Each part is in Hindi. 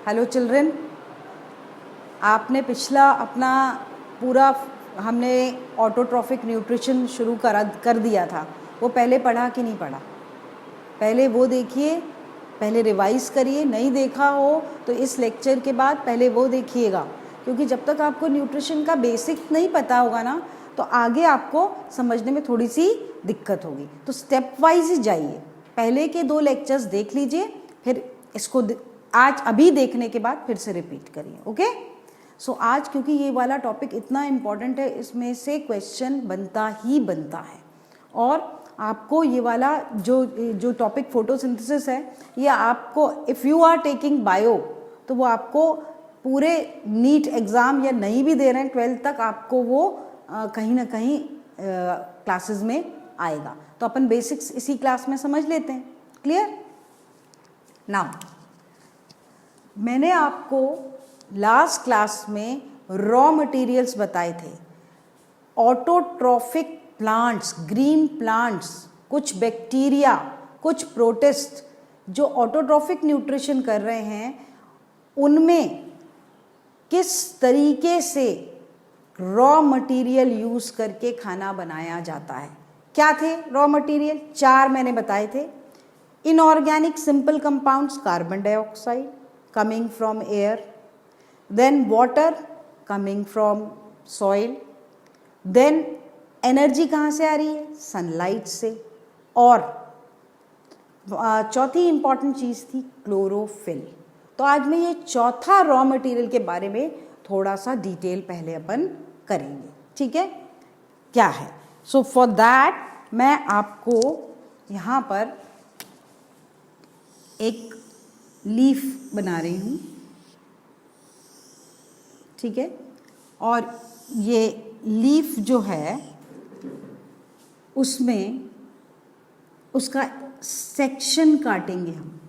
हेलो चिल्ड्रन, आपने पिछला अपना पूरा हमने ऑटोट्रॉफिक न्यूट्रिशन शुरू कर दिया था। वो पहले पढ़ा कि नहीं पढ़ा? पहले वो देखिए, पहले रिवाइज करिए। नहीं देखा हो तो इस लेक्चर के बाद पहले वो देखिएगा, क्योंकि जब तक आपको न्यूट्रिशन का बेसिक नहीं पता होगा ना तो आगे आपको समझने में थोड़ी सी दिक्कत होगी। तो स्टेप वाइज ही जाइए। पहले के 2 लेक्चर्स देख लीजिए, फिर इसको आज अभी देखने के बाद फिर से रिपीट करिए। ओके? सो आज क्योंकि ये वाला टॉपिक इतना इम्पॉर्टेंट है, इसमें से क्वेश्चन बनता ही बनता है। और आपको ये वाला जो टॉपिक फोटोसिंथेसिस है, ये आपको if you are taking bio तो वो आपको पूरे नीट एग्ज़ाम या नहीं भी दे रहे हैं 12th तक, आपको वो कहीं ना कहीं क्लासेस में आएगा। तो अपन बेसिक्स इसी क्लास में समझ लेते हैं। क्लियर? नाउ मैंने आपको लास्ट क्लास में रॉ मटेरियल्स बताए थे। ऑटोट्रॉफिक प्लांट्स, ग्रीन प्लांट्स, कुछ बैक्टीरिया, कुछ प्रोटिस्ट जो ऑटोट्रॉफिक न्यूट्रिशन कर रहे हैं, उनमें किस तरीके से रॉ मटेरियल यूज़ करके खाना बनाया जाता है। क्या थे रॉ मटेरियल? 4 मैंने बताए थे। Inorganic simple compounds, carbon dioxide coming from air, then water coming from soil, then energy कहाँ से आ रही है? सनलाइट से। और चौथी इंपॉर्टेंट चीज़ थी क्लोरोफिल। तो आज मैं ये चौथा रॉ मटेरियल के बारे में थोड़ा सा डिटेल पहले अपन करेंगे। ठीक है? क्या है? सो फॉर दैट मैं आपको यहाँ पर एक लीफ बना रही हूँ। ठीक है? और ये लीफ जो है उसमें उसका सेक्शन काटेंगे हम।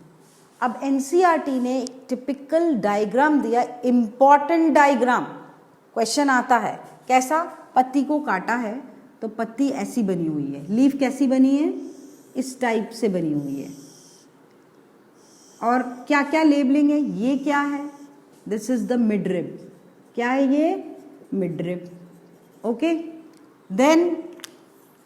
अब एनसीईआरटी ने एक टिपिकल डायग्राम दिया, इम्पॉर्टेंट डायग्राम। क्वेश्चन आता है कैसा? पत्ती को काटा है तो पत्ती ऐसी बनी हुई है, लीफ कैसी बनी है? इस टाइप से बनी हुई है। और क्या क्या लेबलिंग है? ये क्या है? This is the midrib. क्या है ये? मिडरिब। ओके? देन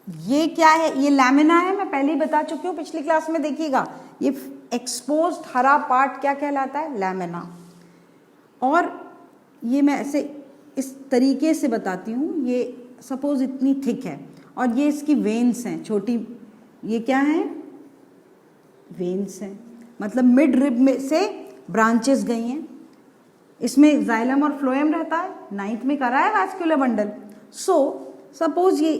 ये क्या है? ये लैमिना है, मैं पहले ही बता चुकी हूँ पिछली क्लास में, देखिएगा। ये एक्सपोज्ड हरा पार्ट क्या कहलाता है? लैमिना। और ये मैं ऐसे इस तरीके से बताती हूँ। ये सपोज इतनी थिक है और ये इसकी वेन्स हैं छोटी। ये क्या है? वेन्स हैं, मतलब मिड रिब में से ब्रांचेस गई हैं। इसमें जाइलम और फ्लोएम रहता है। 9th में करा है वैस्कुलर बंडल। सो सपोज ये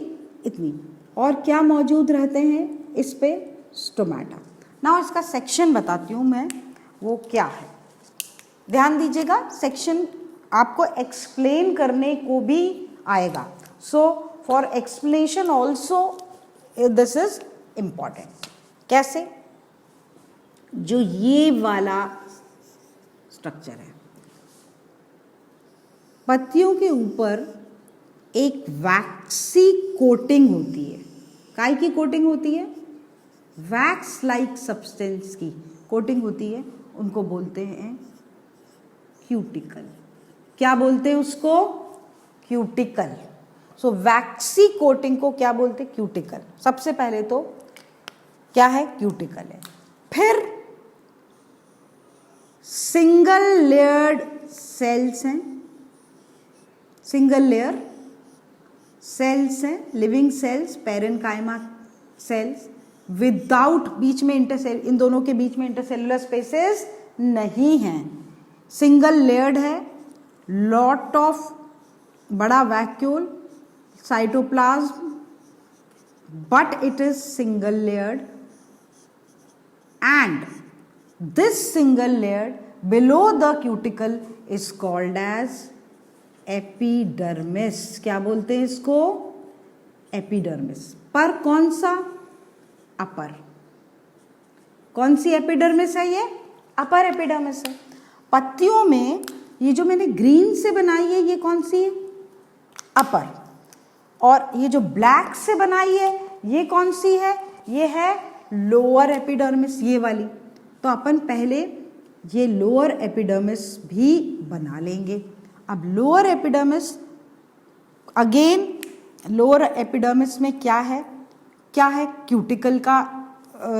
इतनी, और क्या मौजूद रहते हैं इस पे? स्टोमेटा। नाउ इसका सेक्शन बताती हूँ मैं, वो क्या है। ध्यान दीजिएगा, सेक्शन आपको एक्सप्लेन करने को भी आएगा। So for explanation also this is important. कैसे? जो ये वाला स्ट्रक्चर है, पत्तियों के ऊपर एक वैक्सी कोटिंग होती है। काय की कोटिंग होती है? वैक्स लाइक सब्सटेंस की कोटिंग होती है। उनको बोलते हैं क्यूटिकल। क्या बोलते हैं उसको? क्यूटिकल। सो वैक्सी कोटिंग को क्या बोलते हैं? क्यूटिकल। सबसे पहले तो क्या है? क्यूटिकल है। फिर सिंगल लेयर्ड सेल्स हैं, सिंगल लेयर सेल्स हैं, living cells, parenchyma cells, without बीच में इंटरसेल, इन दोनों के बीच में इंटरसेलुलर स्पेसेस नहीं हैं। सिंगल लेयर्ड है, लॉट ऑफ बड़ा vacuole, cytoplasm, but it is single layered. And this single layer below the cuticle is called as epidermis। क्या बोलते हैं इसको? एपिडर्मिस। पर कौन सा? अपर। कौन सी एपिडर्मिस है ये? अपर एपिडर्मिस है। पत्तियों में ये जो मैंने ग्रीन से बनाई है, ये कौन सी है? अपर। और ये जो ब्लैक से बनाई है, ये कौन सी है? ये है लोअर एपिडर्मिस, ये वाली। तो अपन पहले ये लोअर एपिडर्मिस भी बना लेंगे। अब lower epidermis, again lower epidermis में क्या है, क्यूटिकल का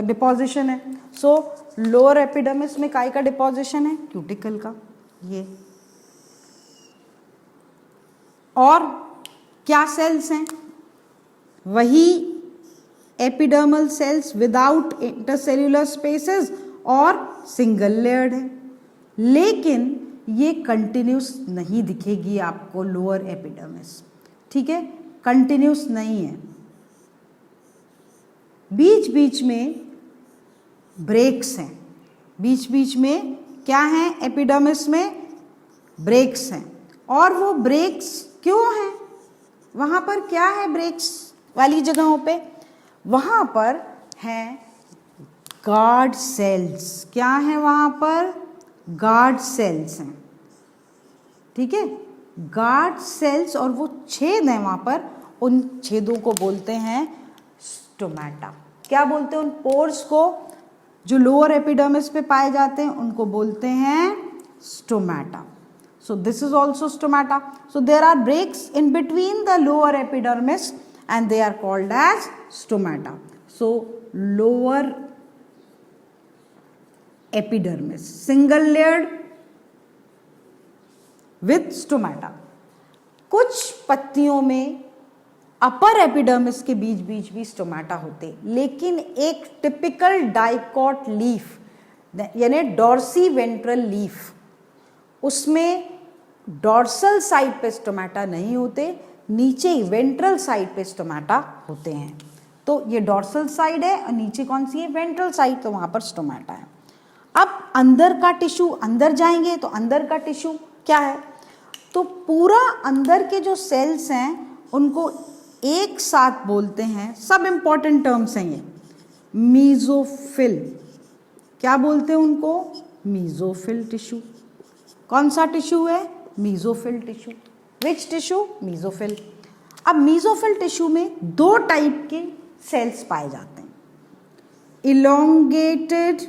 डिपोजिशन है। सो लोअर एपिडर्मिस में काय का डिपोजिशन है, क्यूटिकल का। ये और क्या सेल्स हैं, वही epidermal cells without intercellular spaces और सिंगल लेयर्ड है, लेकिन ये कंटिन्यूस नहीं दिखेगी आपको लोअर एपिडर्मिस, ठीक है, कंटिन्यूस नहीं है, बीच बीच में ब्रेक्स हैं। बीच बीच में क्या हैं, एपिडर्मिस में ब्रेक्स हैं। और वो ब्रेक्स क्यों हैं, वहाँ पर क्या है ब्रेक्स वाली जगहों पे, वहाँ पर हैं गार्ड सेल्स। क्या है वहाँ पर, गार्ड सेल्स हैं, ठीक है, गार्ड सेल्स। और वो छेद हैं वहाँ पर, उन छेदों को बोलते हैं स्टोमेटा। क्या बोलते हैं उन पोर्स को जो लोअर एपिडर्मिस पे पाए जाते हैं, उनको बोलते हैं stomata. So this is also stomata. So there are breaks in between the lower epidermis and they are called as stomata. So lower epidermis, single layered with stomata. कुछ पत्तियों में अपर एपिडर्मिस के बीच बीच भी स्टोमेटा होते, लेकिन एक टिपिकल डाइकॉट लीफ यानी डॉर्सी वेंट्रल लीफ, उसमें डॉर्सल साइड पे स्टोमेटा नहीं होते, नीचे वेंट्रल साइड पे स्टोमेटा होते हैं। तो ये डॉर्सल साइड है और नीचे कौन सी है, वेंट्रल साइड, तो वहां पर स्टोमेटा है। अब अंदर का टिश्यू, अंदर जाएंगे तो अंदर का टिश्यू क्या है, तो पूरा अंदर के जो सेल्स हैं उनको एक साथ बोलते हैं, सब इंपॉर्टेंट टर्म्स हैं ये, मीजोफिल। क्या बोलते हैं उनको, मीजोफिल टिश्यू। कौन सा टिश्यू है, मीजोफिल टिश्यू। विच टिश्यू, मीजोफिल। अब मीजोफिल टिश्यू में दो टाइप के सेल्स पाए जाते हैं, इलोंगेटेड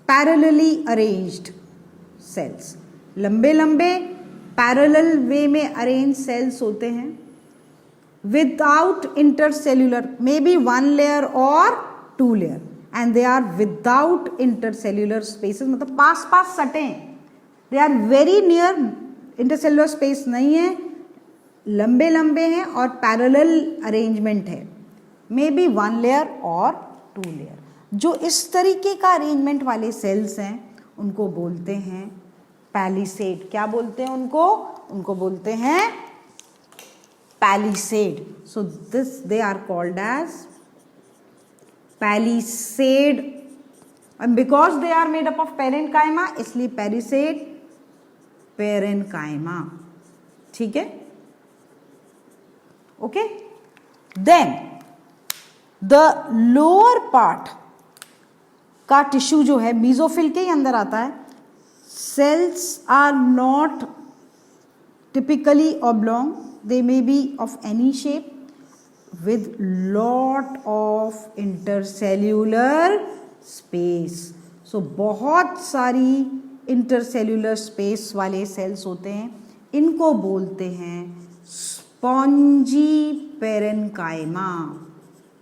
पैरेलली अरेंज्ड सेल्स, लंबे लंबे पैरेलल वे में अरेंज सेल्स होते हैं, without intercellular, may be 1 layer और 2 layer, and they are without intercellular spaces, मतलब पास पास सटे हैं, they are very near, intercellular space नहीं है, लंबे लंबे हैं और पैरेलल अरेंजमेंट है, मे बी 1 लेयर और 2 लेयर। जो इस तरीके का अरेंजमेंट वाले सेल्स हैं उनको बोलते हैं पैलिसेड। क्या बोलते हैं उनको, उनको बोलते हैं palisade. So this they are called as palisade, and because they are made up of parenchyma इसलिए पैलिसेड पेरेनकाइमा, ठीक है, okay. Then the lower part का टिश्यू जो है मीजोफिल के ही अंदर आता है, cells are not typically oblong, they may be of any shape with lot of intercellular space. So बहुत सारी इंटरसेल्यूलर स्पेस वाले सेल्स होते हैं, इनको बोलते हैं स्पॉन्जी पेरेनकाइमा।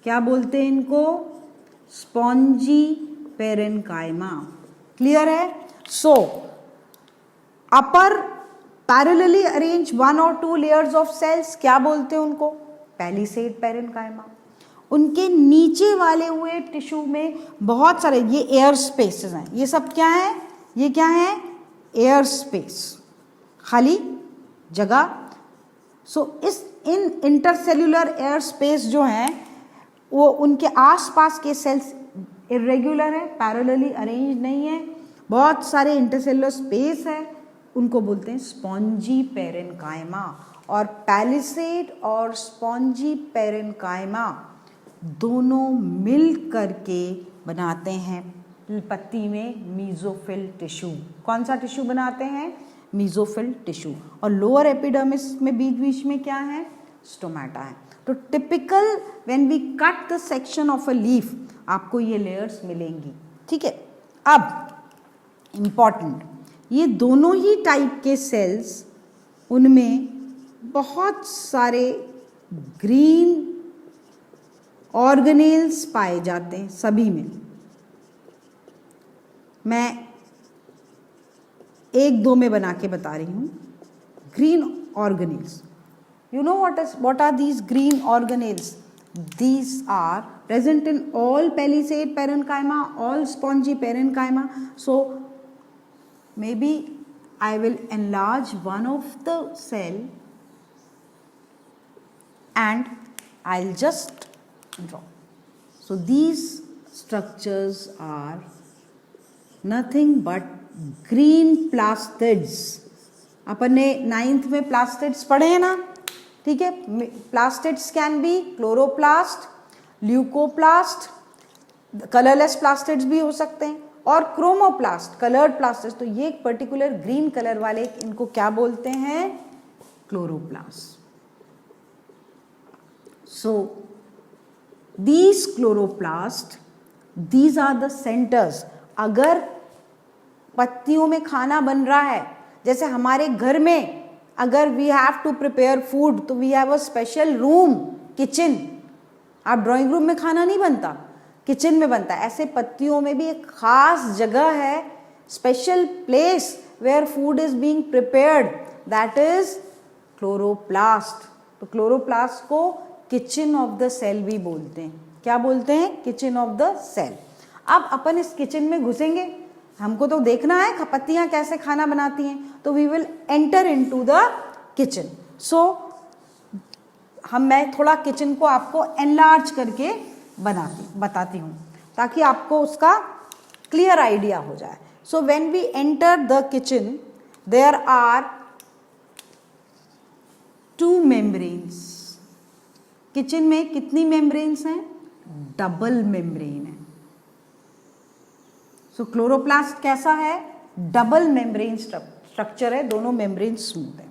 क्या बोलते हैं इनको, स्पॉन्जी पेरेनकाइमा। क्लियर है। सो अपर पैरेलली अरेंज 1 और 2 लेयर्स ऑफ सेल्स क्या बोलते हैं उनको, पैलिसेड पेरेनकाइमा। उनके नीचे वाले हुए टिश्यू में बहुत सारे ये एयर स्पेसेस हैं, ये सब क्या है, ये क्या है, एयर स्पेस, खाली जगह। सो इन इंटरसेल्यूलर एयर स्पेस जो हैं वो उनके आसपास के सेल्स इरेगुलर है, पैरेलली अरेंज नहीं है, बहुत सारे इंटरसेल्यूलर स्पेस है, उनको बोलते हैं स्पॉन्जी पेरेनकाइमा। और पैलिसेड और स्पॉन्जी पेरेनकाइमा दोनों मिल करके बनाते हैं पत्ती में मीजोफिल टिश्यू। कौन सा टिश्यू बनाते हैं, मीजोफिल टिश्यू। और लोअर एपिडर्मिस में बीच बीच में क्या है, स्टोमेटा है। तो typical when we cut the section of a leaf आपको ये लेयर्स मिलेंगी, ठीक है। अब इम्पॉर्टेंट, ये दोनों ही टाइप के सेल्स, उनमें बहुत सारे ग्रीन ऑर्गेनेल्स पाए जाते हैं सभी में। मैं एक दो में बना के बता रही हूँ। Green organelles, you know what are these green organelles? These are present in all palisade parenchyma, all spongy parenchyma. So maybe I will enlarge one of the cell and I'll just draw. So these structures are nothing but green plastids. अपन ने 9th में plastids पढ़े हैं ना, ठीक है। Plastids can be chloroplast, leucoplast, colourless plastids भी हो सकते हैं, और क्रोमोप्लास्ट, कलर्ड प्लास्टिड्स। तो ये एक पर्टिकुलर ग्रीन कलर वाले, इनको क्या बोलते हैं? Chloroplast. So these chloroplast, these are the centres. अगर पत्तियों में खाना बन रहा है, जैसे हमारे घर में अगर we have to prepare food, तो we have a special room, kitchen. आप ड्राइंग रूम में खाना नहीं बनता, किचन में बनता है। ऐसे पत्तियों में भी एक खास जगह है, special place where food is being prepared, that is chloroplast. तो क्लोरोप्लास्ट को किचन ऑफ द सेल भी बोलते हैं। क्या बोलते हैं? Kitchen of the cell. अब अपन इस किचन में घुसेंगे, हमको तो देखना है पत्तियां कैसे खाना बनाती हैं, तो we will enter into the kitchen. So मैं थोड़ा किचन को आपको एनलार्ज करके बताती हूँ, ताकि आपको उसका क्लियर आइडिया हो जाए। So when we enter the kitchen, there are 2 membranes. Kitchen में कितनी मेम्ब्रेन्स हैं? डबल मेम्ब्रेन है। सो क्लोरोप्लास्ट कैसा है? डबल मेम्ब्रेन स्ट्रक्चर है, दोनों मेम्ब्रेन स्मूथ है।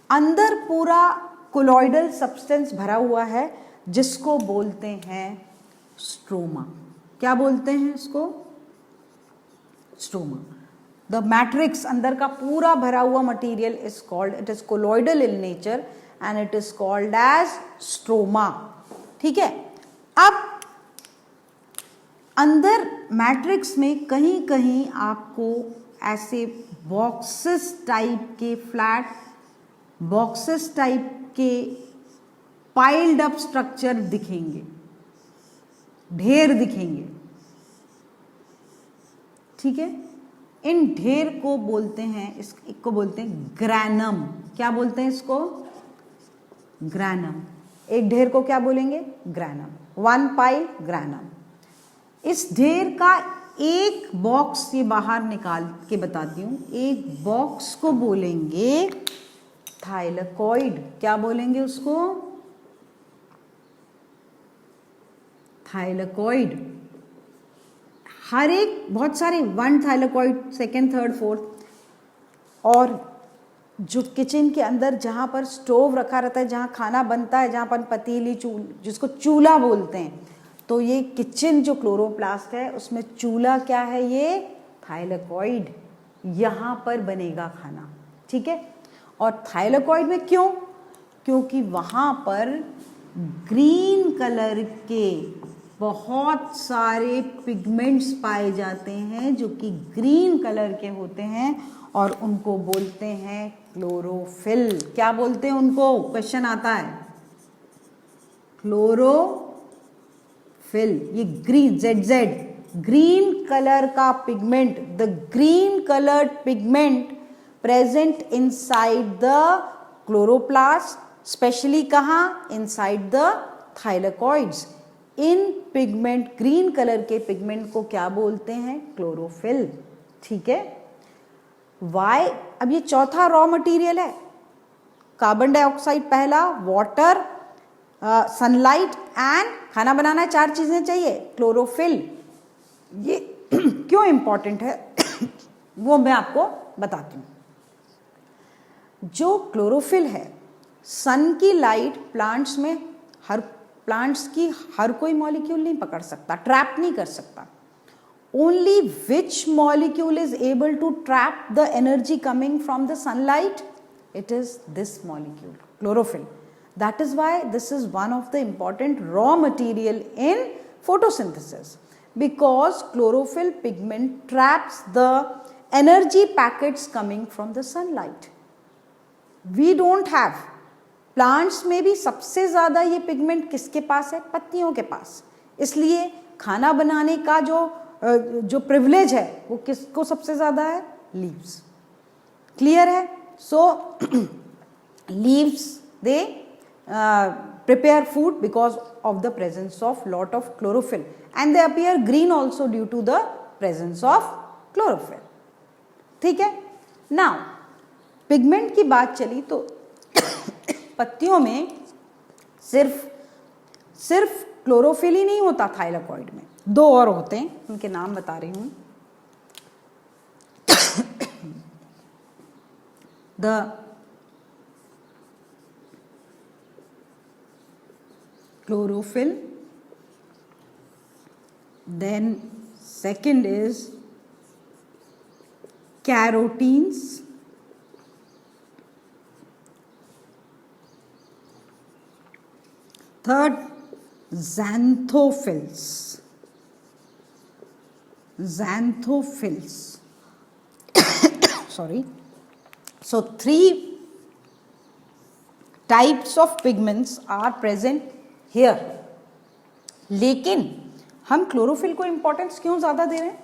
अंदर पूरा कोलॉइडल सब्सटेंस भरा हुआ है, जिसको बोलते हैं स्ट्रोमा। क्या बोलते हैं इसको? स्ट्रोमा। द मैट्रिक्स, अंदर का पूरा भरा हुआ material is called, it is colloidal in nature and it is called as stroma. ठीक है। अब अंदर मैट्रिक्स में कहीं कहीं आपको ऐसे बॉक्सेस टाइप के, फ्लैट बॉक्सेस टाइप के पाइल्ड अप स्ट्रक्चर दिखेंगे, ढेर दिखेंगे। ठीक है। इन ढेर को बोलते हैं, इसको बोलते हैं ग्रैनम। क्या बोलते हैं इसको? ग्रैनम। एक ढेर को क्या बोलेंगे? ग्रैनम। 1 pile granum. इस ढेर का एक बॉक्स से बाहर निकाल के बताती हूं, एक बॉक्स को बोलेंगे थाइलेकॉइड। क्या बोलेंगे उसको? थाइलेकॉइड। हर एक, बहुत सारे, 1 थाइलेकॉइड, 2nd, 3rd, 4th। और जो किचन के अंदर जहां पर स्टोव रखा रहता है, जहां खाना बनता है, जहां पर पतीली, जिसको चूल्हा बोलते हैं, तो ये किचन जो क्लोरोप्लास्ट है उसमें चूल्हा क्या है? ये थाइलेकॉइड। यहाँ पर बनेगा खाना। ठीक है। और थाइलेकॉइड में क्यों? क्योंकि वहाँ पर ग्रीन कलर के बहुत सारे पिगमेंट्स पाए जाते हैं, जो कि ग्रीन कलर के होते हैं, और उनको बोलते हैं क्लोरोफिल। क्या बोलते हैं उनको? क्वेश्चन आता है। क्लोरोफिल। ये ग्रीन, ZZ, ग्रीन कलर का pigment, the green coloured pigment present inside the chloroplast, specially कहाँ? Inside the thylakoids. इन पिगमेंट, ग्रीन कलर के पिगमेंट को क्या बोलते हैं? क्लोरोफिल। ठीक है। वाई? अब ये चौथा रॉ मटेरियल है। कार्बन डाइऑक्साइड पहला, वाटर, सनलाइट एंड खाना बनाना है, 4 चीजें चाहिए। क्लोरोफिल ये क्यों इंपॉर्टेंट है वो मैं आपको बताती हूं। जो क्लोरोफिल है, सन की लाइट प्लांट्स में, प्लांट्स की हर कोई मॉलिक्यूल नहीं पकड़ सकता, ट्रैप नहीं कर सकता। only which molecule is able to trap the energy coming from the sunlight? It is this molecule, chlorophyll. That is why this is one of the important raw material in photosynthesis, because chlorophyll pigment traps the energy packets coming from the sunlight. We don't have. Plants में भी सबसे ज़्यादा ये पिगमेंट किसके पास है? पत्तियों के पास. इसलिए खाना बनाने का जो प्रिविलेज है वो किसको सबसे ज़्यादा है? लीव्स. क्लियर है? So leaves they prepare food because of the presence of lot of chlorophyll, and they appear green also due to the presence of chlorophyll. ठीक है. Now पिगमेंट की बात चली तो पत्तियों में सिर्फ क्लोरोफिल ही नहीं होता. थाइलाकॉइड में 2 और होते हैं, उनके नाम बता रही हूं. The chlorophyll, then second is carotenes, third xanthophylls. Sorry. So 3 types of pigments are present here. लेकिन हम क्लोरोफिल को इंपॉर्टेंस क्यों ज्यादा दे रहे हैं?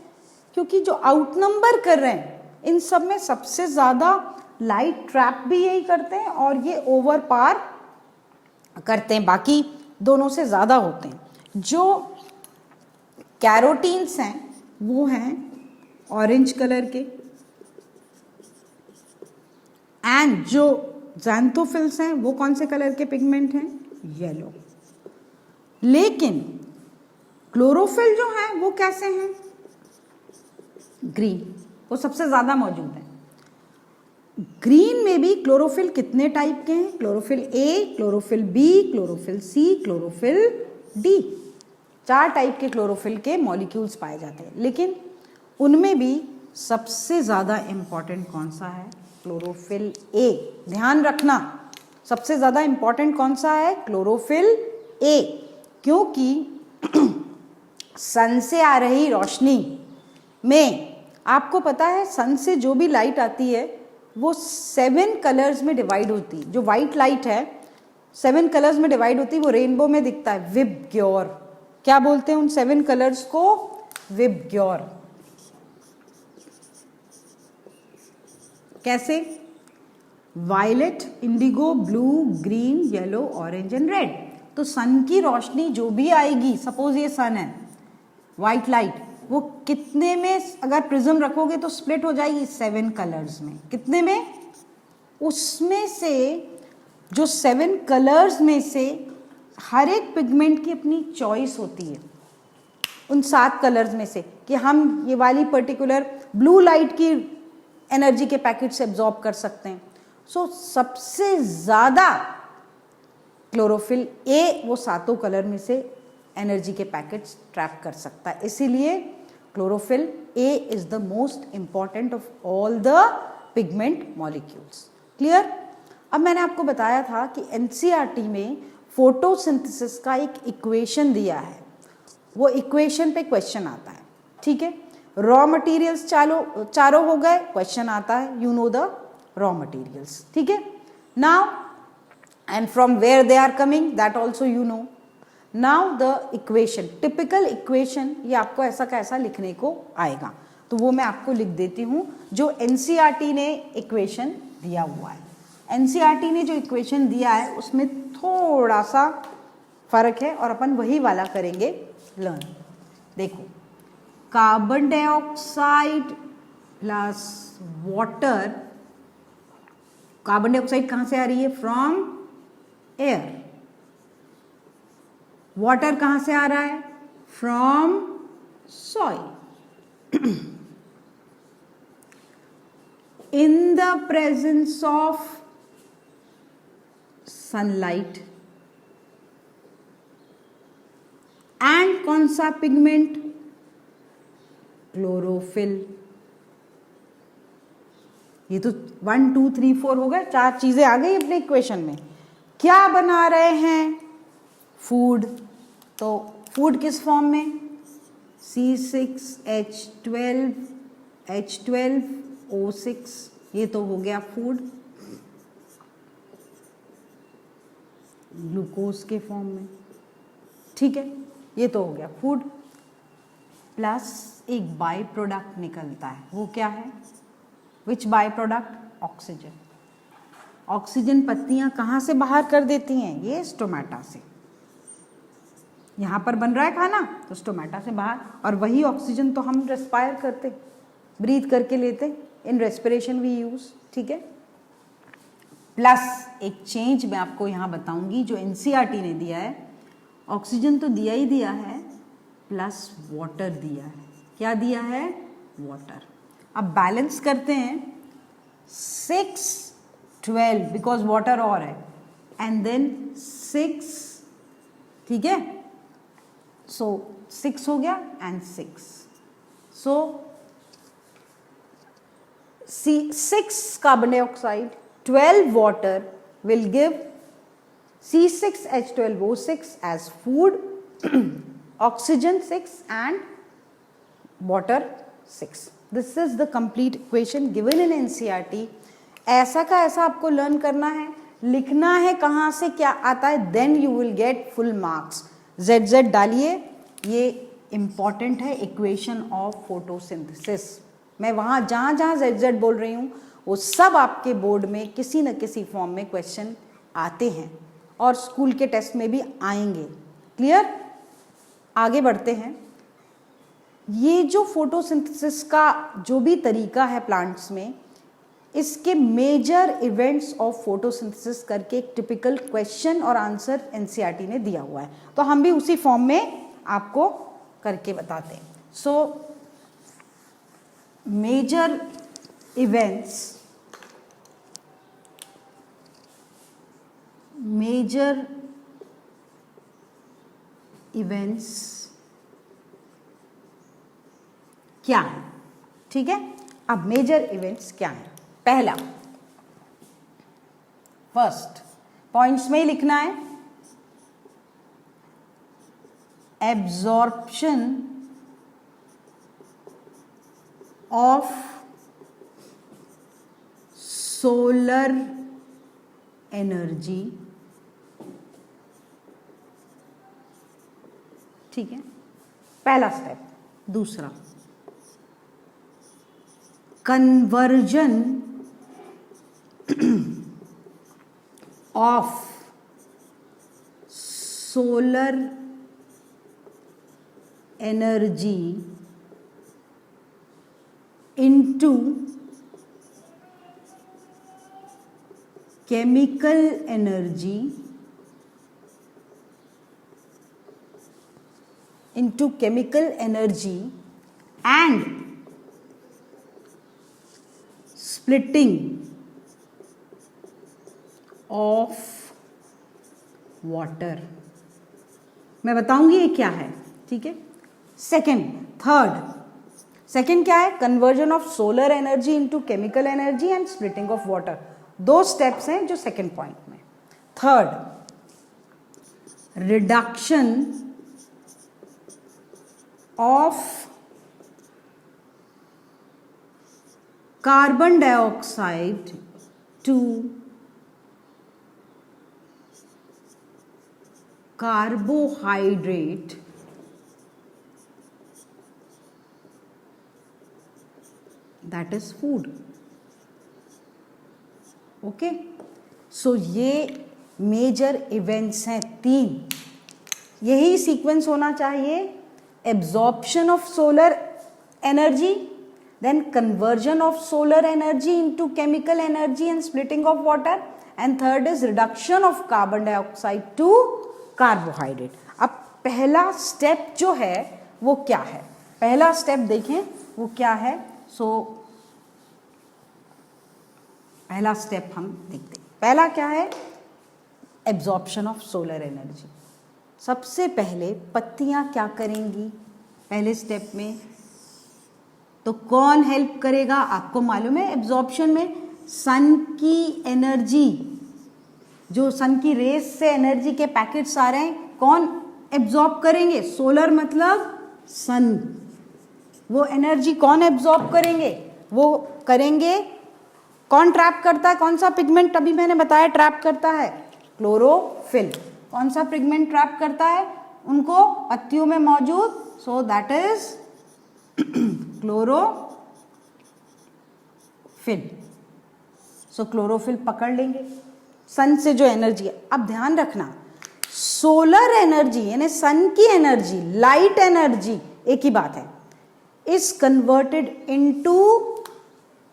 क्योंकि जो आउटनंबर कर रहे हैं इन सब में सबसे ज्यादा लाइट ट्रैप भी यही करते हैं और ये ओवर पार करते हैं, बाकी दोनों से ज्यादा होते हैं. जो कैरोटीन्स हैं वो हैं ऑरेंज कलर के, एंड जो ज़ैंथोफिल्स हैं वो कौन से कलर के पिगमेंट हैं? येलो. लेकिन क्लोरोफिल जो है वो कैसे हैं? ग्रीन. वो सबसे ज्यादा मौजूद है. ग्रीन में भी क्लोरोफिल कितने टाइप के हैं? Chlorophyll A, chlorophyll B, chlorophyll C, chlorophyll D. 4 type के क्लोरोफिल के मॉलिक्यूल्स पाए जाते हैं. लेकिन उनमें भी सबसे ज्यादा इंपॉर्टेंट कौन सा है? Chlorophyll A. ध्यान रखना, सबसे ज्यादा इंपॉर्टेंट कौन सा है? Chlorophyll A. क्योंकि सन से आ रही रोशनी में, आपको पता है सन से जो भी लाइट आती है वो 7 कलर्स में डिवाइड होती है. जो वाइट लाइट है 7 कलर्स में डिवाइड होती है, वो रेनबो में दिखता है. विबग्योर. क्या बोलते हैं उन 7 कलर्स को? विबग्योर. कैसे? Violet, indigo, blue, green, yellow, orange and red. तो सन की रोशनी जो भी आएगी, सपोज ये सन है, व्हाइट लाइट, वो कितने में अगर प्रिज्म रखोगे तो स्प्लिट हो जाएगी? 7 कलर्स में. कितने में? उसमें से जो 7 कलर्स में से हर एक पिगमेंट की अपनी चॉइस होती है उन 7 कलर्स में से, कि हम ये वाली पर्टिकुलर ब्लू लाइट की एनर्जी के पैकेट से एब्जॉर्ब कर सकते हैं. सो सबसे ज्यादा क्लोरोफिल ए वो 7 कलर में से एनर्जी के पैकेट्स ट्रैप कर सकता है. इसीलिए chlorophyll A is the most important of all the pigment molecules. Clear? अब मैंने आपको बताया था कि एनसीईआरटी में फोटोसिंथेसिस का एक इक्वेशन दिया है, वो इक्वेशन पे क्वेश्चन आता है. ठीक है. रॉ मटेरियल्स चारों हो गए, क्वेश्चन आता है, you know the raw materials. ठीक है. Now and from where they are coming, that also you know. Now the equation, typical equation, ये आपको ऐसा का ऐसा लिखने को आएगा, तो वो मैं आपको लिख देती हूँ. जो एनसीईआरटी ने इक्वेशन दिया हुआ है, एनसीईआरटी ने जो इक्वेशन दिया है उसमें थोड़ा सा फर्क है और अपन वही वाला करेंगे लर्न. देखो, carbon dioxide plus water. Carbon dioxide कहाँ से आ रही है? From air. वाटर कहां से आ रहा है? From soil. In the presence of sunlight. And कौन सा पिगमेंट? क्लोरोफिल। ये तो 1 2 3 4 हो गए, 4 चीजें आ गई अपने इक्वेशन में। क्या बना रहे हैं? फूड। तो फूड किस फॉर्म में? C6H12O6, ये तो हो गया फूड, ग्लूकोज के फॉर्म में। ठीक है, ये तो हो गया फूड। प्लस एक बाई प्रोडक्ट निकलता है, वो क्या है? विच बाई प्रोडक्ट? ऑक्सीजन। ऑक्सीजन पत्तियां कहाँ से बाहर कर देती हैं? ये स्टोमेटा से। यहाँ पर बन रहा है खाना तो स्टोमेटा से बाहर, और वही ऑक्सीजन तो हम रेस्पायर करते, ब्रीथ करके लेते, इन रेस्पिरेशन वी यूज। ठीक है। प्लस एक चेंज मैं आपको यहाँ बताऊंगी जो एनसीईआरटी ने दिया है। ऑक्सीजन तो दिया ही दिया है, प्लस वाटर दिया है। क्या दिया है? वाटर। अब बैलेंस करते हैं, 6 12 बिकॉज वाटर और है, एंड देन 6, ठीक है, सो 6 हो गया and 6, so 6 carbon dioxide 12 water will give C6H12O6 as food, oxygen 6 and water 6. This is the complete equation given in NCERT. ऐसा का ऐसा आपको लर्न करना है, लिखना है कहाँ से क्या आता है, then you will get full marks. ZZ डालिए, ये इम्पॉर्टेंट है, इक्वेशन ऑफ फोटोसिंथेसिस। मैं वहाँ जहाँ जहाँ ZZ बोल रही हूँ वो सब आपके बोर्ड में किसी न किसी फॉर्म में क्वेश्चन आते हैं और स्कूल के टेस्ट में भी आएंगे। क्लियर? आगे बढ़ते हैं। ये जो फोटोसिंथेसिस का जो भी तरीका है प्लांट्स में, इसके मेजर इवेंट्स ऑफ फोटोसिंथेसिस करके एक टिपिकल क्वेश्चन और आंसर एनसीईआरटी ने दिया हुआ है, तो हम भी उसी फॉर्म में आपको करके बताते हैं। सो मेजर इवेंट्स, क्या है? ठीक है, अब मेजर इवेंट्स क्या है? पहला, फर्स्ट पॉइंट्स में ही लिखना है, एब्जॉर्प्शन ऑफ सोलर एनर्जी। ठीक है, पहला स्टेप। दूसरा, conversion of solar energy into chemical energy, and splitting of water। मैं बताऊंगी ये क्या है। ठीक है। सेकेंड क्या है? Conversion of solar energy into chemical energy and splitting of water. 2 steps हैं जो सेकेंड पॉइंट में। Third, reduction of carbon dioxide to carbohydrate that is food. Okay, so ये मेजर इवेंट्स हैं 3। यही सीक्वेंस होना चाहिए, absorption of solar energy, then conversion of solar energy into chemical energy and splitting of water, and third is reduction of carbon dioxide to carbohydrate. अब पहला स्टेप जो है वो क्या है? पहला स्टेप देखें वो क्या है। सो पहला स्टेप हम देखते हैं। पहला क्या है? Absorption of solar energy. सबसे पहले पत्तियां क्या करेंगी? पहले स्टेप में तो कौन हेल्प करेगा? आपको मालूम है एब्जॉर्प्शन में सन की एनर्जी, जो सन की रेस से एनर्जी के पैकेट्स आ रहे हैं, कौन एब्जॉर्ब करेंगे? सोलर मतलब सन। वो एनर्जी कौन एब्जॉर्ब करेंगे? वो करेंगे, कौन ट्रैप करता है? कौन सा पिगमेंट अभी मैंने बताया ट्रैप करता है? क्लोरोफिल। कौन सा पिगमेंट ट्रैप करता है उनको? पत्तियों में मौजूद, so that is chlorophyll. So chlorophyll पकड़ लेंगे सन से जो एनर्जी है। अब ध्यान रखना, सोलर एनर्जी यानी सन की एनर्जी, लाइट एनर्जी एक ही बात है, is converted into,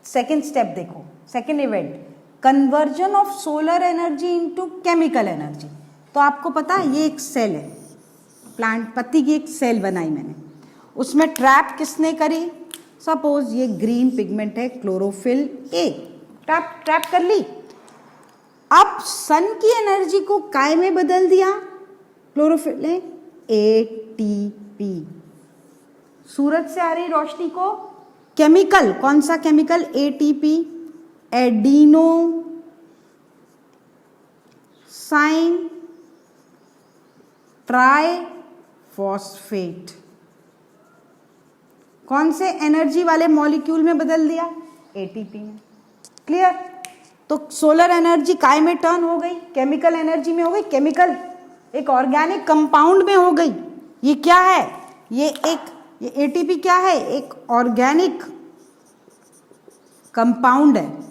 second step देखो, second event, conversion of solar energy into chemical energy. तो आपको पता है ये एक सेल है, प्लांट पत्ती की एक सेल बनाई मैंने, उसमें ट्रैप किसने करी? सपोज ये ग्रीन पिगमेंट है क्लोरोफिल ए, ट्रैप कर ली। अब सन की एनर्जी को काय में बदल दिया? क्लोरोफिल ने एटीपी, सूरज से आ रही रोशनी को केमिकल, कौन सा chemical? ATP, adenosine triphosphate, कौन से एनर्जी वाले मॉलिक्यूल में बदल दिया? एटीपी में। क्लियर? तो सोलर एनर्जी काय में टर्न हो गई? केमिकल एनर्जी में हो गई। केमिकल एक ऑर्गेनिक कंपाउंड में हो गई। ये क्या है? ये एटीपी क्या है? एक ऑर्गेनिक कंपाउंड है।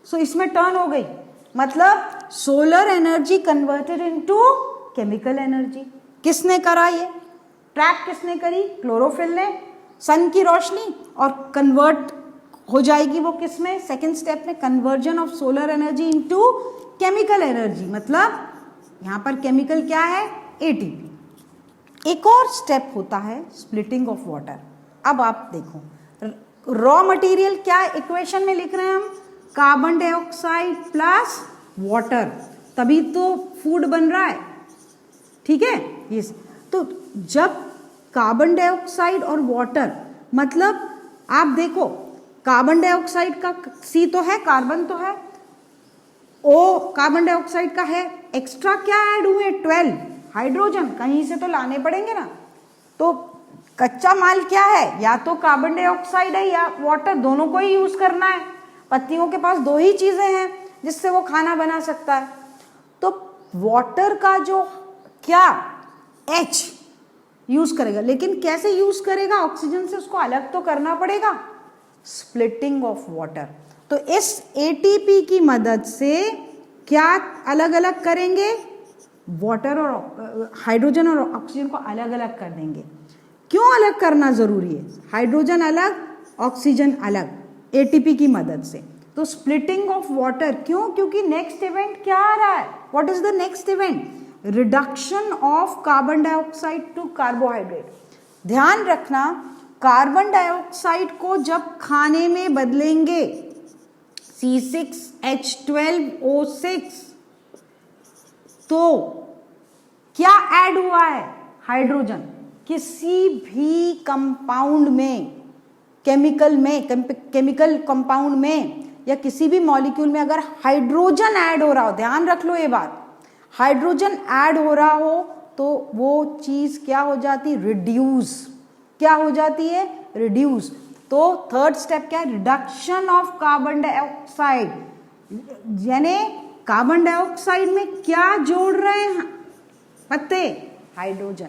सो इसमें टर्न हो गई, मतलब solar energy converted into chemical energy. किसने करा ये? ट्रैप किसने करी? क्लोरोफिल ने सन की रोशनी, और कन्वर्ट हो जाएगी वो किस में? सेकेंड स्टेप में, conversion of solar energy into chemical energy. मतलब यहां पर केमिकल क्या है? एटीपी। एक और स्टेप होता है स्प्लिटिंग ऑफ वाटर। अब आप देखो रॉ मटेरियल क्या इक्वेशन में लिख रहे हैं हम? कार्बन डाइऑक्साइड प्लस वाटर, तभी तो फूड बन रहा है। ठीक है? यस। तो जब कार्बन डाइऑक्साइड और वाटर, मतलब आप देखो कार्बन डाइऑक्साइड का सी तो है, कार्बन तो है, ओ कार्बन डाइऑक्साइड का है, एक्स्ट्रा क्या ऐड हुए? 12 हाइड्रोजन, कहीं से तो लाने पड़ेंगे ना। तो कच्चा माल क्या है? या तो कार्बन डाइऑक्साइड है या वाटर, दोनों को ही यूज करना है। पत्तियों के पास दो ही चीजें हैं जिससे वो खाना बना सकता है। तो वाटर का जो क्या H यूज करेगा, लेकिन कैसे यूज करेगा? ऑक्सीजन से उसको अलग तो करना पड़ेगा, स्प्लिटिंग ऑफ वाटर। तो इस एटीपी की मदद से क्या अलग अलग करेंगे? वाटर और हाइड्रोजन और ऑक्सीजन को अलग अलग कर देंगे। क्यों अलग करना जरूरी है? हाइड्रोजन अलग, ऑक्सीजन अलग, एटीपी की मदद से। तो स्प्लिटिंग ऑफ वाटर क्यों? क्योंकि नेक्स्ट इवेंट क्या आ रहा है? What is the next event? Reduction of carbon dioxide to carbohydrate. ध्यान रखना, कार्बन डाइऑक्साइड को जब खाने में बदलेंगे C6H12O6, तो क्या ऐड हुआ है? हाइड्रोजन। किसी भी कंपाउंड में, केमिकल कंपाउंड में या किसी भी मॉलिक्यूल में अगर हाइड्रोजन ऐड हो रहा हो, ध्यान रख लो ये बात, हाइड्रोजन ऐड हो रहा हो तो वो चीज क्या हो जाती? रिड्यूस। क्या हो जाती है? रिड्यूस। तो थर्ड स्टेप क्या है? Reduction of carbon dioxide. यानी कार्बन डाइऑक्साइड में क्या जोड़ रहे हैं पत्ते? हाइड्रोजन।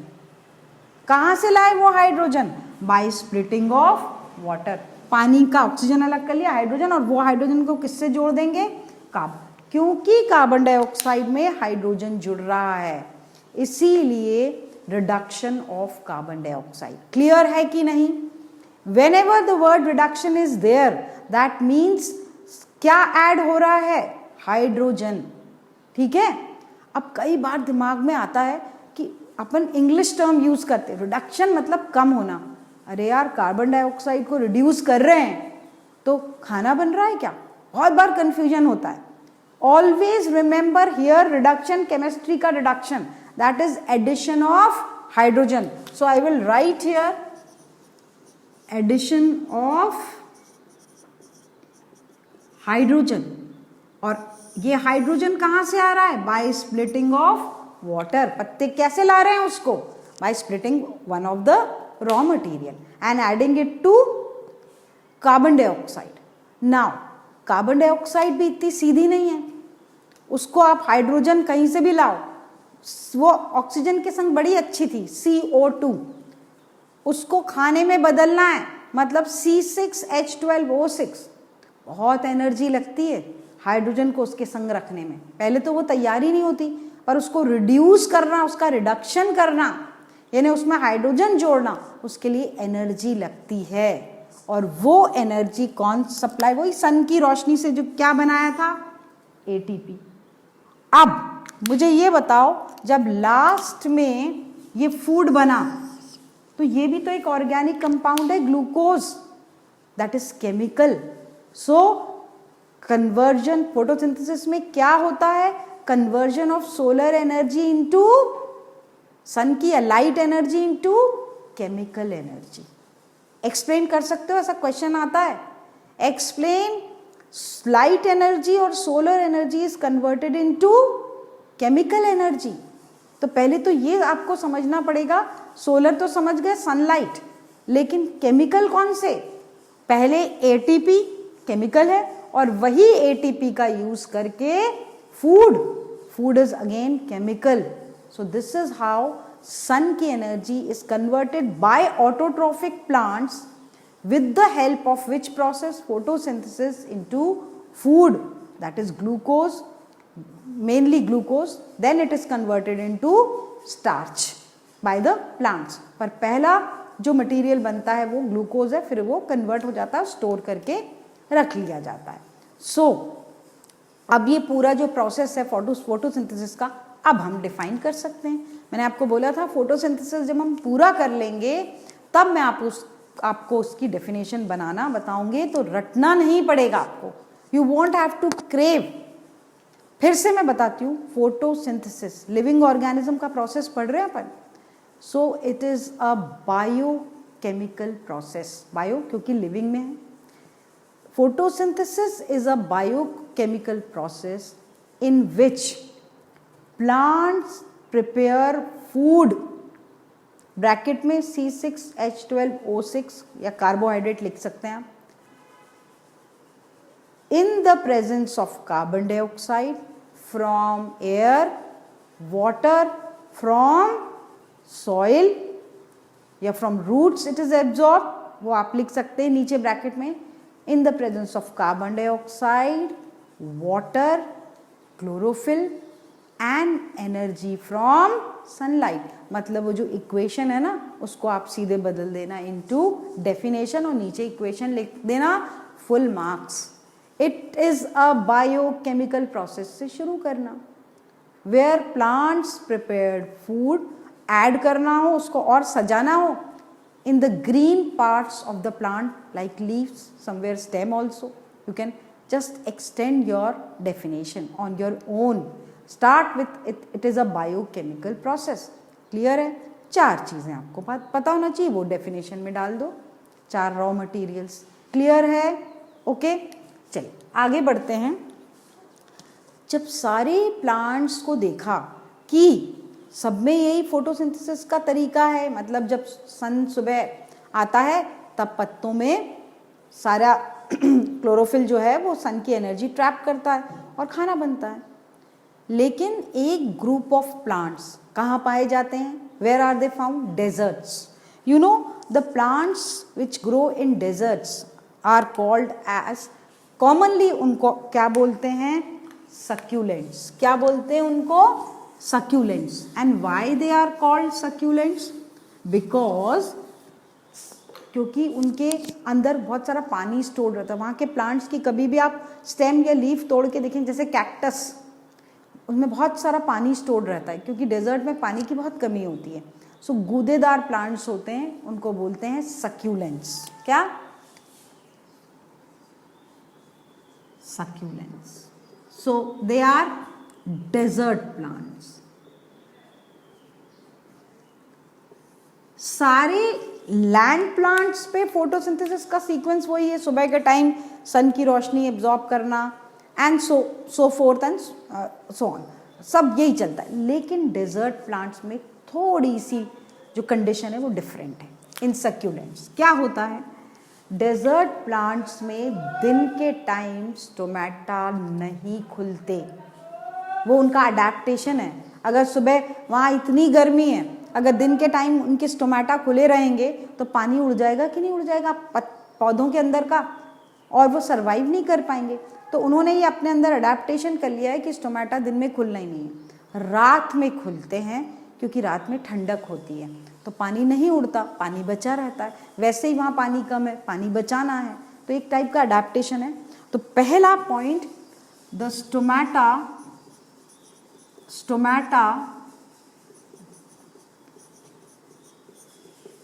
कहां से लाए वो hydrogen? Bye splitting of water. पानी का ऑक्सीजन अलग कर लिया, हाइड्रोजन, और वो हाइड्रोजन को किससे जोड़ देंगे? कार्बन। क्योंकि कार्बन डाइऑक्साइड में हाइड्रोजन जुड़ रहा है, इसीलिए reduction of carbon dioxide. Clear है कि नहीं? Whenever the word reduction is there, that means क्या ऐड हो रहा है? हाइड्रोजन। ठीक है? अब कई बार दिमाग में आता है कि अपन इंग्लिश टर्म यूज करते, रिडक्शन मतलब कम होना। अरे यार, कार्बन डाइऑक्साइड को रिड्यूस कर रहे हैं तो खाना बन रहा है क्या? बहुत बार कंफ्यूजन होता है। Always remember here reduction chemistry का reduction, that is addition of hydrogen. So I will write here addition of hydrogen, और ये हाइड्रोजन कहाँ से आ रहा है? By splitting of water. पत्ते कैसे ला रहे हैं उसको? By splitting one of the raw material and adding it to carbon dioxide. Now carbon dioxide भी इतनी सीधी नहीं है, उसको आप हाइड्रोजन कहीं से भी लाओ, वो ऑक्सीजन के संग बड़ी अच्छी थी CO2, उसको खाने में बदलना है, मतलब C6H12O6, बहुत एनर्जी लगती है हाइड्रोजन को उसके संग रखने में। पहले तो वो तैयार ही नहीं होती, पर उसको रिड्यूस करना, उसका रिडक्शन करना, यानी उसमें हाइड्रोजन जोड़ना, उसके लिए एनर्जी लगती है। और वो एनर्जी कौन सप्लाई? वही सन की रोशनी से जो क्या बनाया था? ATP। अब मुझे ये बताओ, जब लास्ट में ये फूड बना तो ये भी तो एक ऑर्गेनिक कंपाउंड है, glucose, that is chemical. So conversion, photosynthesis में क्या होता है? Conversion of solar energy into, sun की light energy into chemical energy. Explain कर सकते हो? ऐसा क्वेश्चन आता है, एक्सप्लेन लाइट एनर्जी और solar energy is converted into chemical energy. तो पहले तो ये आपको समझना पड़ेगा, सोलर तो समझ गए, सनलाइट, लेकिन केमिकल कौन से? पहले ATP केमिकल है, और वही ATP का यूज करके food is again chemical. So this is how sun की energy is converted by autotrophic plants with the help of which process? Photosynthesis into food, that is glucose, mainly glucose, then it is converted into starch by the plants। पर पहला जो मटेरियल बनता है वो ग्लूकोज है, फिर वो कन्वर्ट हो जाता है, स्टोर करके रख लिया जाता है। सो अब ये पूरा जो प्रोसेस है फोटोसिंथेसिस का, अब हम डिफाइन कर सकते हैं। मैंने आपको बोला था फोटोसिंथेसिस जब हम पूरा कर लेंगे तब मैं आपको उसकी डेफिनेशन बनाना बताऊंगे, तो रटना नहीं पड़ेगा आपको, you won't have to crave. फिर से मैं बताती हूँ, फोटोसिंथेसिस लिविंग ऑर्गेनिज्म का प्रोसेस पढ़ रहे हैं अपन। So it is a biochemical process, bio क्योंकि लिविंग में है। Photosynthesis is a biochemical process in which plants prepare food, bracket में C6H12O6 या कार्बोहाइड्रेट लिख सकते हैं आप, in the presence of carbon dioxide from air, water, from soil या from roots it is absorb, वो आप लिख सकते हैं नीचे ब्रैकेट में, इन the presence of carbon dioxide, water, chlorophyll and energy from sunlight. मतलब वो जो इक्वेशन है ना, उसको आप सीधे बदल देना इनटू डेफिनेशन और नीचे इक्वेशन लिख देना, full marks. It is a biochemical process से शुरू करना, where plants prepared food, add करना हो उसको और सजाना हो, in the green parts of the plant like leaves, somewhere stem also. You can just extend your definition on your own. Start with it is a biochemical process. Clear है? 4 चीजें आपको पता होना चाहिए, वो डेफिनेशन में डाल दो, 4 रॉ मटेरियल्स। क्लियर है? ओके, चलिए आगे बढ़ते हैं। जब सारे प्लांट्स को देखा कि सब में यही फोटोसिंथेसिस का तरीका है, मतलब जब सन सुबह आता है तब पत्तों में सारा क्लोरोफिल जो है वो सन की एनर्जी ट्रैप करता है और खाना बनता है। लेकिन एक ग्रुप ऑफ प्लांट्स कहाँ पाए जाते हैं? Where are they found? Deserts. You know the plants which grow in deserts are called as, commonly उनको क्या बोलते हैं? सक्यूलेंट्स। क्या बोलते हैं उनको? Succulents. And why they are called succulents? Because क्योंकि उनके अंदर बहुत सारा पानी स्टोर रहता है। वहाँ के प्लांट्स की कभी भी आप स्टेम या लीफ तोड़ के देखें, जैसे कैक्टस, उसमें बहुत सारा पानी स्टोर रहता है क्योंकि डेजर्ट में पानी की बहुत कमी होती है। सो गूदेदार प्लांट्स होते हैं, उनको बोलते हैं सक्यूलेंट्स। क्या? Succulents. So they are desert plants. सारे लैंड प्लांट्स पे फोटोसिंथेसिस का सीक्वेंस वही है, सुबह के टाइम सन की रोशनी एब्जॉर्ब करना and so forth and so on, सब यही चलता है। लेकिन डेजर्ट प्लांट्स में थोड़ी सी जो कंडीशन है वो डिफरेंट है। इन सक्यूलेंट्स क्या होता है, डेजर्ट प्लांट्स में दिन के टाइम स्टोमेटा नहीं खुलते, वो उनका अडेप्टेशन है। अगर सुबह वहाँ इतनी गर्मी है, अगर दिन के टाइम उनके स्टोमेटा खुले रहेंगे तो पानी उड़ जाएगा कि नहीं उड़ जाएगा पौधों के अंदर का, और वो सरवाइव नहीं कर पाएंगे। तो उन्होंने ये अपने अंदर अडेप्टेशन कर लिया है कि स्टोमेटा दिन में खुलना ही नहीं है, रात में खुलते हैं, क्योंकि रात में ठंडक होती है तो पानी नहीं उड़ता, पानी बचा रहता है। वैसे ही वहाँ पानी कम है, पानी बचाना है, तो एक टाइप का अडेप्टेशन है। तो पहला point, the stomata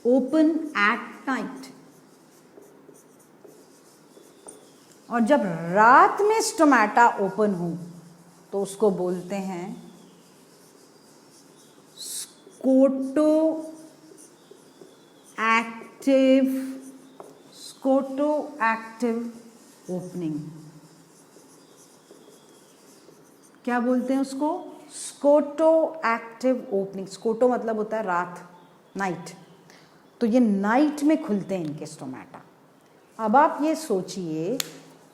open at night, और जब रात में स्टोमेटा ओपन हो तो उसको बोलते हैं स्कोटो एक्टिव ओपनिंग। क्या बोलते हैं उसको, स्कोटो एक्टिव ओपनिंग। स्कोटो मतलब होता है रात, नाइट, तो ये नाइट में खुलते हैं इनके स्टोमेटा। अब आप ये सोचिए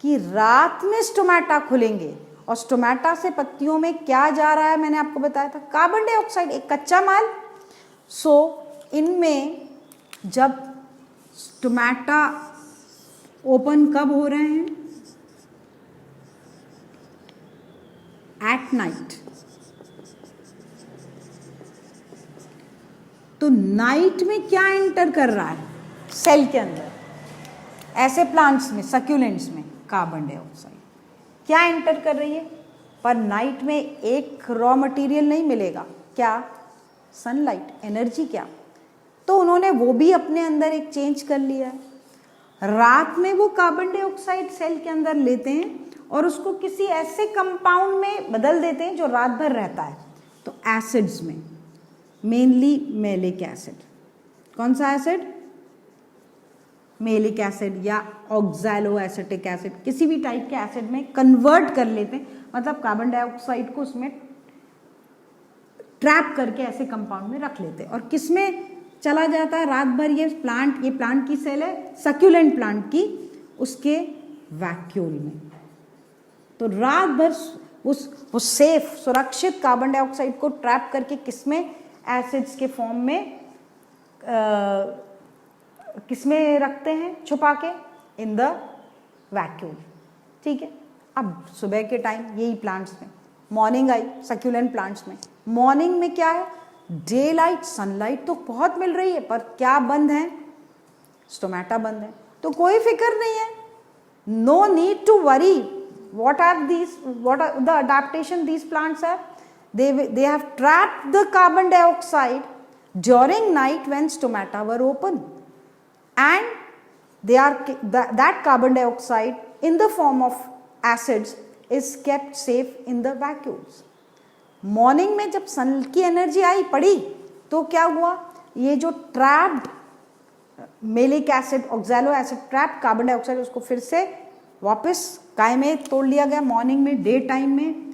कि रात में स्टोमेटा खुलेंगे और स्टोमेटा से पत्तियों में क्या जा रहा है, मैंने आपको बताया था कार्बन डाइऑक्साइड, एक कच्चा माल। इनमें जब स्टोमेटा ओपन कब हो रहे हैं, एट नाइट। तो नाइट में क्या एंटर कर रहा है सेल के अंदर, ऐसे प्लांट्स में, सक्यूलेंट्स में कार्बन डाइऑक्साइड क्या एंटर कर रही है, पर नाइट में एक रॉ मटेरियल नहीं मिलेगा, क्या, सनलाइट, एनर्जी। क्या, तो उन्होंने वो भी अपने अंदर एक चेंज कर लिया है। रात में वो कार्बन डाइऑक्साइड सेल के अंदर लेते हैं और उसको किसी ऐसे कंपाउंड में बदल देते हैं जो रात भर रहता है। तो एसिड्स में मेनली मेलिक एसिड, कौन सा एसिड, मेलिक एसिड या ऑक्सैलो एसिटिक एसिड, किसी भी टाइप के एसिड में कन्वर्ट कर लेते हैं, मतलब कार्बन डाइऑक्साइड को उसमें ट्रैप करके ऐसे कंपाउंड में रख लेते हैं। और किसमें चला जाता है रात भर, ये प्लांट की सेल है, सक्यूलेंट प्लांट की, उसके वैक्यूल में। तो रात भर वो सेफ, सुरक्षित कार्बन डाइऑक्साइड को ट्रैप करके किसमें, एसिड्स के फॉर्म में किसमें रखते हैं, छुपा के, इन द वैक्यूल। ठीक है। अब सुबह के टाइम यही प्लांट्स में, मॉर्निंग आई सक्यूलेंट प्लांट्स में, मॉर्निंग में क्या है, डे लाइट, सनलाइट तो बहुत मिल रही है, पर क्या बंद है, स्टोमेटा बंद है। तो कोई फिक्र नहीं है, no need to worry, what are the adaptation these plants have, they have trapped the carbon dioxide during night when stomata were open, and they are that carbon dioxide in the form of acids is kept safe in the vacuoles. Morning में जब सन की एनर्जी आई पड़ी तो क्या हुआ, ये जो trapped malic acid, oxalo acid, trapped carbon dioxide, उसको फिर से वापस काय में तोड़ लिया गया। मॉर्निंग में, डे टाइम में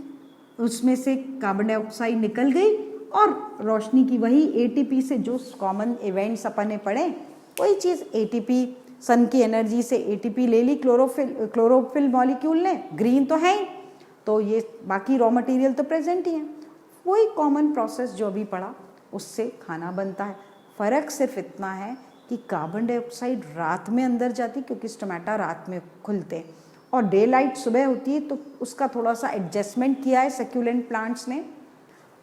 उसमें से कार्बन डाइऑक्साइड निकल गई और रोशनी की वही एटीपी से जो कॉमन इवेंट्स अपन ने पढ़े वही चीज़, एटीपी, सन की एनर्जी से एटीपी ले ली क्लोरोफिल मॉलिक्यूल ने, ग्रीन तो है ही, तो ये बाकी रॉ मटेरियल तो प्रेजेंट ही है। वही कॉमन प्रोसेस जो अभी पढ़ा उससे खाना बनता है। फ़र्क सिर्फ इतना है कि कार्बन डाइऑक्साइड रात में अंदर जाती, क्योंकि स्टोमेटा रात में खुलते हैं, और डे लाइट सुबह होती है, तो उसका थोड़ा सा एडजस्टमेंट किया है सक्यूलेंट प्लांट्स ने।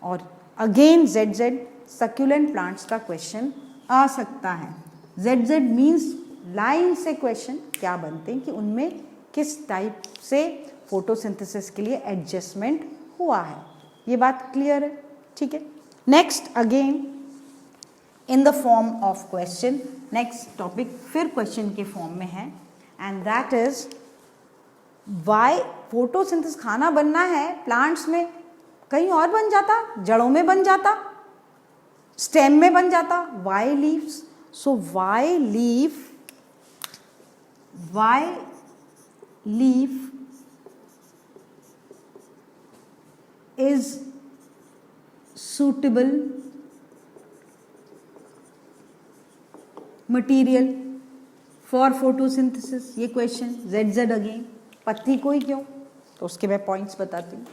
और अगेन ZZ सक्यूलेंट प्लांट्स का क्वेश्चन आ सकता है। ZZ मीन्स लाइन से क्वेश्चन क्या बनते हैं कि उनमें किस टाइप से फोटोसिंथेसिस के लिए एडजस्टमेंट हुआ है। ये बात क्लियर है, ठीक है। Next again in the form of question, next topic फिर क्वेश्चन के फॉर्म में है, and that is why photosynthesis, खाना बनना है प्लांट्स में, कहीं और बन जाता, जड़ों में बन जाता, स्टेम में बन जाता, why leaves, so why leaf is suitable material for photosynthesis, ये क्वेश्चन ZZ अगेन, पत्ती को ही क्यों, तो उसके मैं पॉइंट्स बताती हूँ।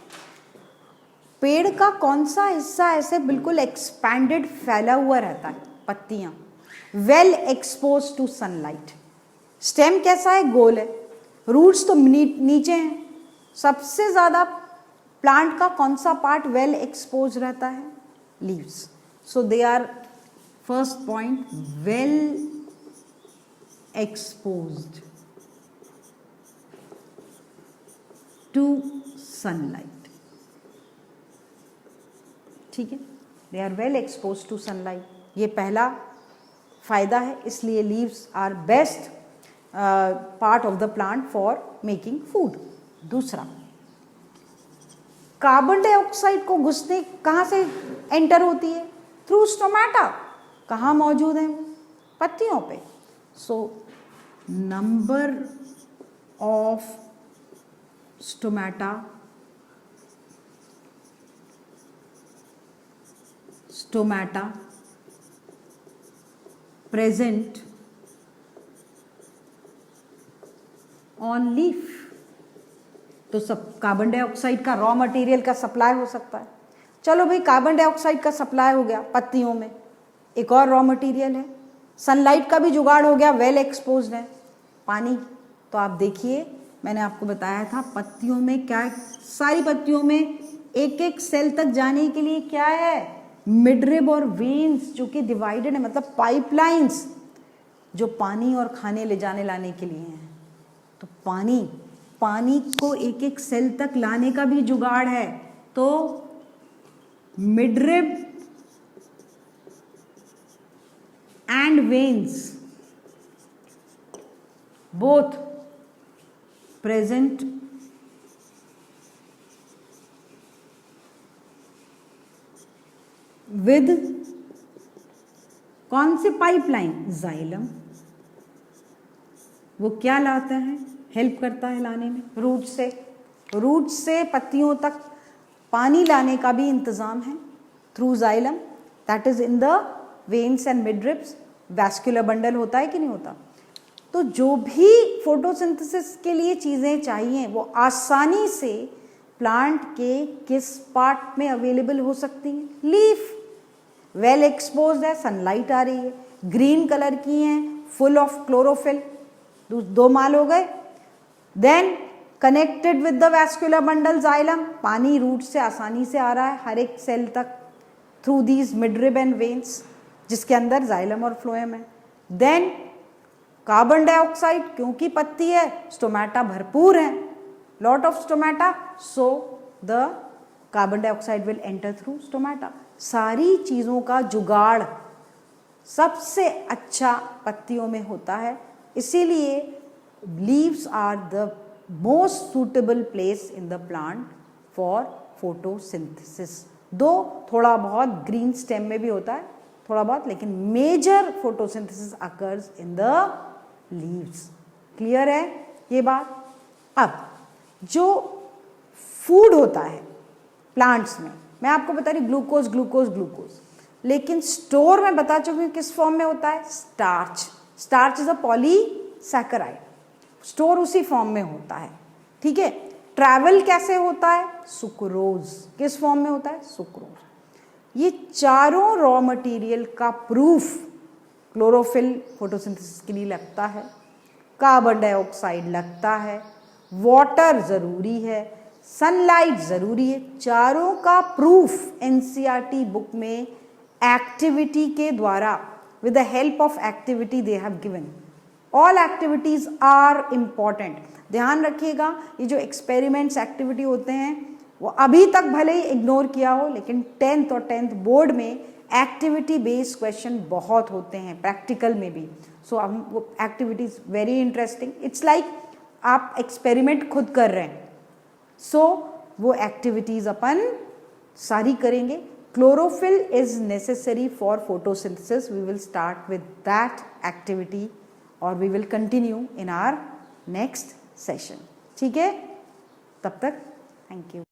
पेड़ का कौन सा हिस्सा ऐसे बिल्कुल एक्सपैंडेड फैला हुआ रहता है, पत्तियां, well expose to sunlight. Stem कैसा है, गोल है, रूट्स तो नीचे हैं। सबसे ज्यादा प्लांट का कौन सा पार्ट वेल एक्सपोज रहता है, leaves. So they are first point, well exposed to sunlight. ठीक है, they are well expose to sunlight, ये पहला फायदा है, इसलिए leaves are best part of the plant for making food. दूसरा, कार्बन डाइऑक्साइड को घुसने कहाँ से एंटर होती है, थ्रू स्टोमेटा। कहाँ मौजूद है, पत्तियों पे। So number of stomata present on leaf, तो सब कार्बन डाइऑक्साइड का रॉ मटेरियल का सप्लाई हो सकता है। चलो भाई, कार्बन डाइऑक्साइड का सप्लाई हो गया पत्तियों में, एक और रॉ मटेरियल है, सनलाइट का भी जुगाड़ हो गया, वेल एक्सपोज्ड है। पानी, तो आप देखिए मैंने आपको बताया था पत्तियों में क्या, सारी पत्तियों में एक एक सेल तक जाने के लिए क्या है, मिडरिब और वेन्स, जो कि डिवाइडेड है, मतलब पाइपलाइंस जो पानी और खाने ले जाने लाने के लिए हैं। तो पानी को एक एक सेल तक लाने का भी जुगाड़ है। तो midrib and veins both present with कौन से पाइपलाइन, जाइलम। वो क्या लाता है, हेल्प करता है लाने में, रूट से पत्तियों तक पानी लाने का भी इंतजाम है through xylem, that is in the veins and midribs. Vascular bundle होता है कि नहीं होता। तो जो भी फोटोसिंथेसिस के लिए चीजें चाहिए वो आसानी से प्लांट के किस पार्ट में अवेलेबल हो सकती हैं, लीफ। वेल एक्सपोज्ड है, सनलाइट आ रही है, ग्रीन कलर की हैं, फुल ऑफ क्लोरोफिल, दो माल हो गए। Then connected with the vascular bundle xylem, पानी रूट से आसानी से आ रहा है हर एक सेल तक through these midrib and veins, जिसके अंदर जाइलम और फ्लोएम है। देन कार्बन डाइऑक्साइड, क्योंकि पत्ती है, स्टोमेटा भरपूर है, lot of stomata, so the carbon dioxide will enter through stomata. सारी चीजों का जुगाड़ सबसे अच्छा पत्तियों में होता है, इसीलिए leaves are the most suitable place in the plant for photosynthesis. दो थोड़ा बहुत ग्रीन स्टेम में भी होता है, थोड़ा बहुत, लेकिन major photosynthesis occurs in the leaves. Clear है ये बात। अब जो फूड होता है प्लांट्स में, मैं आपको बता रही ग्लूकोज ग्लूकोज ग्लूकोज, लेकिन स्टोर में बता चुकी हूँ किस फॉर्म में होता है, starch. Starch is a polysaccharide, store उसी फॉर्म में होता है। ठीक है, ट्रैवल कैसे होता है, सुक्रोज, किस फॉर्म में होता है, सुक्रोज। ये चारों रॉ मटेरियल का प्रूफ क्लोरोफिल फोटोसिंथेसिस के लिए लगता है, कार्बन डाइऑक्साइड लगता है, वाटर जरूरी है, सनलाइट जरूरी है। चारों का प्रूफ एनसीईआरटी बुक में एक्टिविटी के द्वारा, with the help of activity they have given. All activities are important. ध्यान रखिएगा, ये जो एक्सपेरिमेंट्स एक्टिविटी होते हैं वो अभी तक भले ही इग्नोर किया हो, लेकिन 10th और 10th बोर्ड में एक्टिविटी बेस्ड क्वेश्चन बहुत होते हैं, प्रैक्टिकल में भी। सो वो activities very interesting. It's like आप एक्सपेरिमेंट खुद कर रहे हैं। सो वो एक्टिविटीज अपन सारी करेंगे। chlorophyll is necessary for photosynthesis. We will start with that activity or we will continue in our next session. ठीक है, तब तक थैंक यू.